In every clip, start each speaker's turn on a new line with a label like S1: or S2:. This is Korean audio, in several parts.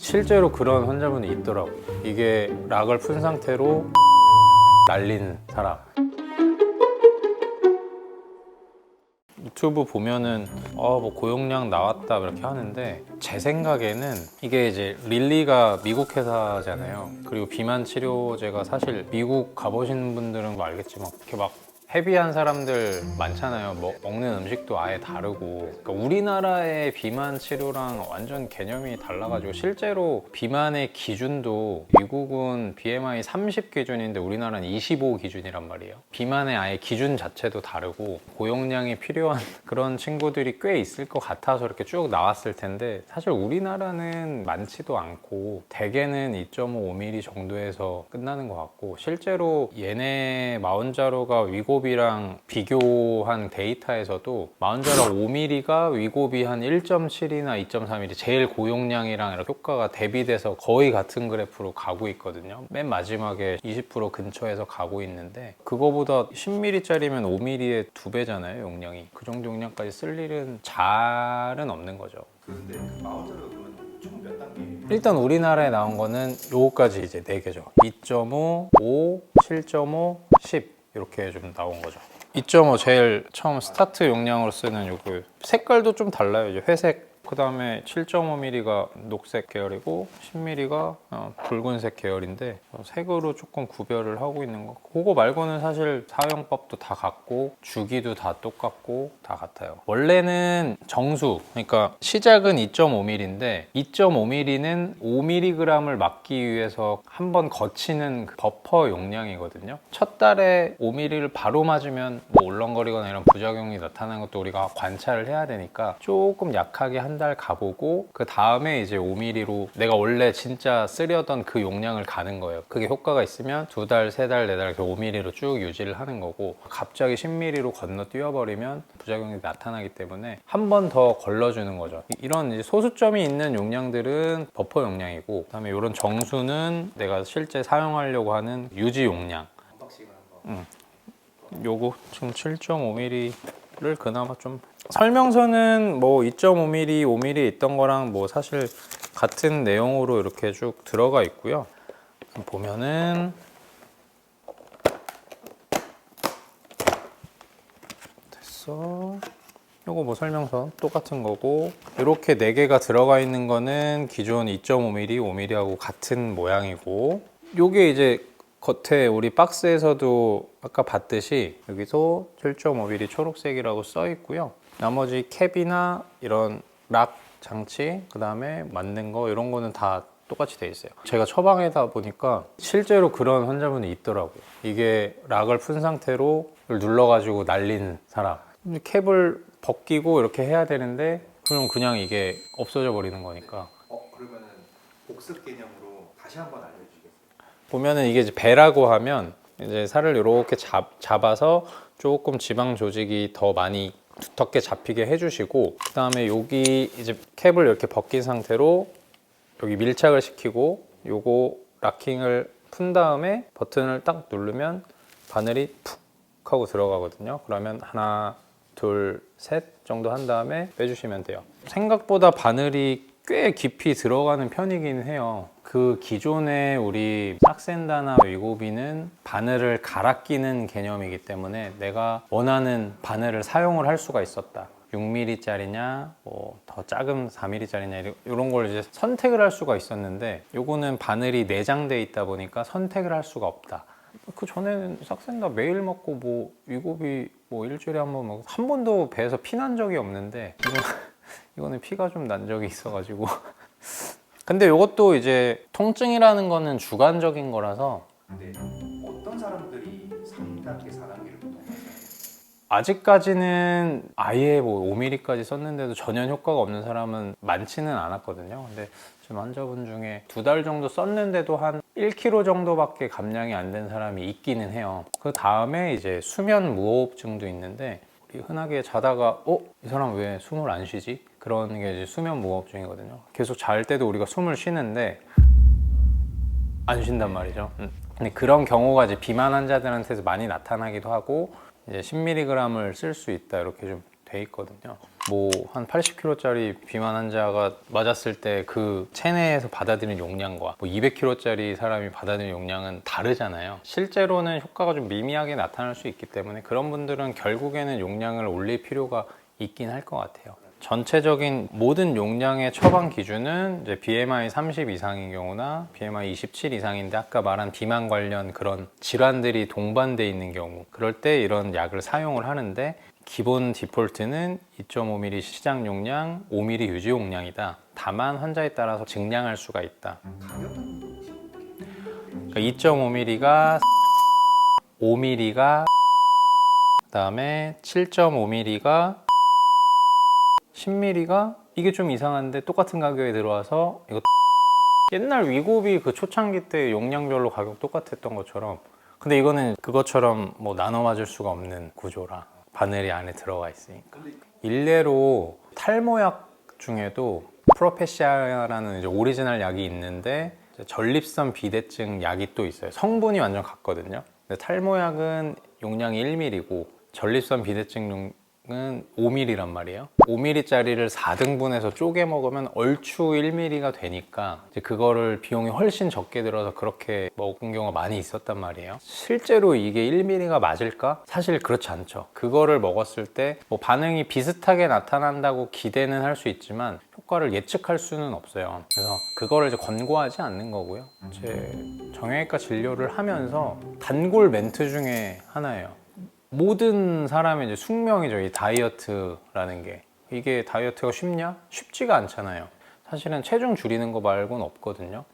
S1: 실제로 그런 환자분이 있더라고요. 이게 락을 푼 상태로 날린 사람. 유튜브 보면은 뭐 고용량 나왔다 이렇게 하는데, 제 생각에는 이게 이제 릴리가 미국 회사잖아요. 그리고 비만 치료제가 사실 미국 가보신 분들은 뭐 알겠지만 이렇게 막 헤비한 사람들 많잖아요. 뭐 먹는 음식도 아예 다르고. 그러니까 우리나라의 비만 치료랑 완전 개념이 달라가지고, 실제로 비만의 기준도 미국은 BMI 30 기준인데 우리나라는 25 기준이란 말이에요. 비만의 아예 기준 자체도 다르고 고용량이 필요한 그런 친구들이 꽤 있을 것 같아서 이렇게 쭉 나왔을 텐데, 사실 우리나라는 많지도 않고 대개는 2.5mm 정도에서 끝나는 것 같고, 실제로 얘네 마운자로가 위고비랑 비교한 데이터에서도 마운자로 5mm가 위고비 한 1.7이나 2.3mm 제일 고용량이랑 이렇게 효과가 대비돼서 거의 같은 그래프로 가고 있거든요. 맨 마지막에 20% 근처에서 가고 있는데, 그거보다 10mm짜리면 5mm의 2배잖아요, 용량이. 그 정도 용량까지 쓸 일은 잘은 없는 거죠.
S2: 그런데 그 마운자로 그러면 총 몇 단계예요?
S1: 일단 우리나라에 나온 거는 요거까지 이제 4개죠. 2.5, 5, 7.5, 10 이렇게 좀 나온 거죠. 2.5 제일 처음 스타트 용량으로 쓰는 요거. 색깔도 좀 달라요. 이제 회색, 그 다음에 7.5mm가 녹색 계열이고 10mm가 붉은색 계열인데, 색으로 조금 구별을 하고 있는 거. 그거 말고는 사실 사용법도 다 같고 주기도 다 똑같고 다 같아요. 원래는 정수, 그러니까 시작은 2.5mm인데 2.5mm는 5mg을 막기 위해서 한번 거치는 그 버퍼 용량이거든요. 첫 달에 5mm를 바로 맞으면 뭐 울렁거리거나 이런 부작용이 나타나는 것도 우리가 관찰을 해야 되니까 조금 약하게 한 달 가보고, 그 다음에 이제 5mm로 내가 원래 진짜 쓰려던 그 용량을 가는 거예요. 그게 효과가 있으면 2달, 3달, 4달 이렇게 5mm로 쭉 유지를 하는 거고, 갑자기 10mm로 건너뛰어 버리면 부작용이 나타나기 때문에 한 번 더 걸러주는 거죠. 이런 이제 소수점이 있는 용량들은 버퍼 용량이고, 그다음에 이런 정수는 내가 실제 사용하려고 하는 유지 용량.
S2: 언박싱을 한번.
S1: 요거 지금 7.5mm를 그나마 좀, 설명서는 뭐 2.5mm, 5mm 있던 거랑 뭐 사실 같은 내용으로 이렇게 쭉 들어가 있고요. 보면은 됐어. 요거 뭐 설명서 똑같은 거고, 이렇게 4개가 들어가 있는 거는 기존 2.5mm, 5mm하고 같은 모양이고, 요게 이제 겉에 우리 박스에서도 아까 봤듯이 여기서 7.5mm 초록색이라고 써 있고요. 나머지 캡이나 이런 락 장치, 그 다음에 맞는 거 이런 거는 다 똑같이 돼 있어요. 제가 처방에다 보니까 실제로 그런 환자분이 있더라고요. 이게 락을 푼 상태로 눌러가지고 날린 사람. 캡을 벗기고 이렇게 해야 되는데 그냥 이게 없어져 버리는 거니까.
S2: 그러면은 복습 개념으로 다시 한번 알려주시겠어요?
S1: 보면은 이게 이제 배라고 하면 이제 살을 이렇게 잡아서 조금 지방 조직이 더 많이 두텁게 잡히게 해주시고, 그 다음에 여기 이제 캡을 이렇게 벗긴 상태로 여기 밀착을 시키고, 요거 락킹을 푼 다음에 버튼을 딱 누르면 바늘이 푹 하고 들어가거든요. 그러면 하나, 둘, 셋 정도 한 다음에 빼주시면 돼요. 생각보다 바늘이 꽤 깊이 들어가는 편이긴 해요. 그 기존에 우리 삭센다나 위고비는 바늘을 갈아 끼는 개념이기 때문에 내가 원하는 바늘을 사용을 할 수가 있었다. 6mm짜리냐, 뭐 더 작은 4mm짜리냐 이런 걸 이제 선택을 할 수가 있었는데, 요거는 바늘이 내장돼 있다 보니까 선택을 할 수가 없다. 그 전에는 삭센다 매일 먹고 뭐 위고비 뭐 일주일에 한 번 먹고 한 번도 배에서 피 난 적이 없는데, 이거는 피가 좀 난 적이 있어가지고. 근데 이것도 이제 통증이라는 거는 주관적인 거라서,
S2: 근데 어떤 사람들이 3단계, 4단계를 보통 가요?
S1: 아직까지는 아예 뭐 5mm까지 썼는데도 전혀 효과가 없는 사람은 많지는 않았거든요. 근데 지금 환자분 중에 2달 정도 썼는데도 한 1kg 정도밖에 감량이 안 된 사람이 있기는 해요. 그 다음에 이제 수면 무호흡증도 있는데, 우리 흔하게 자다가 이 사람 왜 숨을 안 쉬지? 그런 게 이제 수면 무호흡증이거든요. 계속 잘 때도 우리가 숨을 쉬는데 안 쉰단 말이죠. 근데 그런 경우가 이제 비만 환자들한테서 많이 나타나기도 하고, 이제 10mg을 쓸 수 있다 이렇게 좀 돼 있거든요. 뭐 한 80kg짜리 비만 환자가 맞았을 때 그 체내에서 받아들이는 용량과 뭐 200kg짜리 사람이 받아들이는 용량은 다르잖아요. 실제로는 효과가 좀 미미하게 나타날 수 있기 때문에 그런 분들은 결국에는 용량을 올릴 필요가 있긴 할 것 같아요. 전체적인 모든 용량의 처방 기준은 이제 BMI 30 이상인 경우나 BMI 27 이상인데 아까 말한 비만 관련 그런 질환들이 동반돼 있는 경우 그럴 때 이런 약을 사용을 하는데 기본 디폴트는 2.5ml 시장 용량, 5ml 유지 용량이다. 다만 환자에 따라서 증량할 수가 있다.
S2: 가격은
S1: 그러니까 2.5ml가 5ml가 그다음에 7.5ml가 10ml가 이게 좀 이상한데 똑같은 가격에 들어와서 이거 옛날 위고비 그 초창기 때 용량별로 가격 똑같았던 것처럼 근데 이거는 그것처럼 뭐 나눠 맞을 수가 없는 구조라 바늘이 안에 들어가 있으니까 일례로 탈모약 중에도 프로페시아라는 이제 오리지널 약이 있는데 전립선 비대증 약이 또 있어요. 성분이 완전 같거든요. 근데 탈모약은 용량이 1ml고 전립선 비대증 은 5ml란 말이에요. 5ml짜리를 4등분해서 쪼개 먹으면 얼추 1ml가 되니까 이제 그거를 비용이 훨씬 적게 들어서 그렇게 먹은 경우가 많이 있었단 말이에요. 실제로 이게 1ml가 맞을까? 사실 그렇지 않죠. 그거를 먹었을 때 뭐 반응이 비슷하게 나타난다고 기대는 할 수 있지만 효과를 예측할 수는 없어요. 그래서 그거를 이제 권고하지 않는 거고요. 제 정형외과 진료를 하면서 단골 멘트 중에 하나예요. 모든 사람의 이제 숙명이죠. 이 다이어트라는 게. 이게 다이어트가 쉽냐? 쉽지가 않잖아요. 사실은 체중 줄이는 거 말고는 없거든요.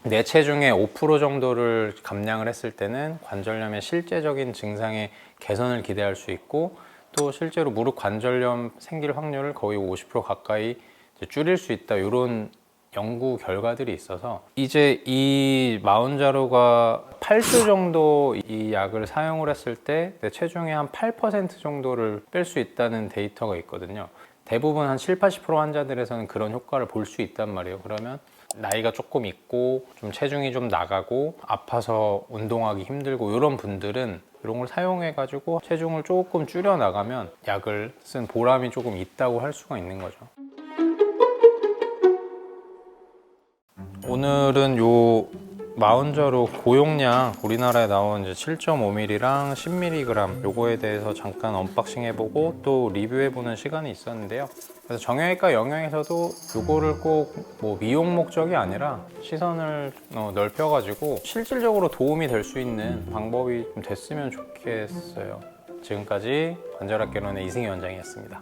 S1: 내 체중의 5% 정도를 감량을 했을 때는 관절염의 실제적인 증상의 개선을 기대할 수 있고 또 실제로 무릎 관절염 생길 확률을 거의 50% 가까이 이제 줄일 수 있다. 이런 연구 결과들이 있어서 이제 이 마운자로가 8주 정도 이 약을 사용을 했을 때 내 체중의 한 8% 정도를 뺄 수 있다는 데이터가 있거든요. 대부분 한 7, 80% 환자들에서는 그런 효과를 볼 수 있단 말이에요. 그러면 나이가 조금 있고 좀 체중이 좀 나가고 아파서 운동하기 힘들고 이런 분들은 이런 걸 사용해 가지고 체중을 조금 줄여 나가면 약을 쓴 보람이 조금 있다고 할 수가 있는 거죠. 오늘은 요 마운저로 고용량 우리나라에 나온 이제 7.5ml랑 10mg 요거에 대해서 잠깐 언박싱 해보고 또 리뷰해보는 시간이 있었는데요. 그래서 정형외과 영역에서도 요거를 꼭 뭐 미용 목적이 아니라 시선을 넓혀가지고 실질적으로 도움이 될 수 있는 방법이 좀 됐으면 좋겠어요. 지금까지 관절학개론의 이승희 원장이었습니다.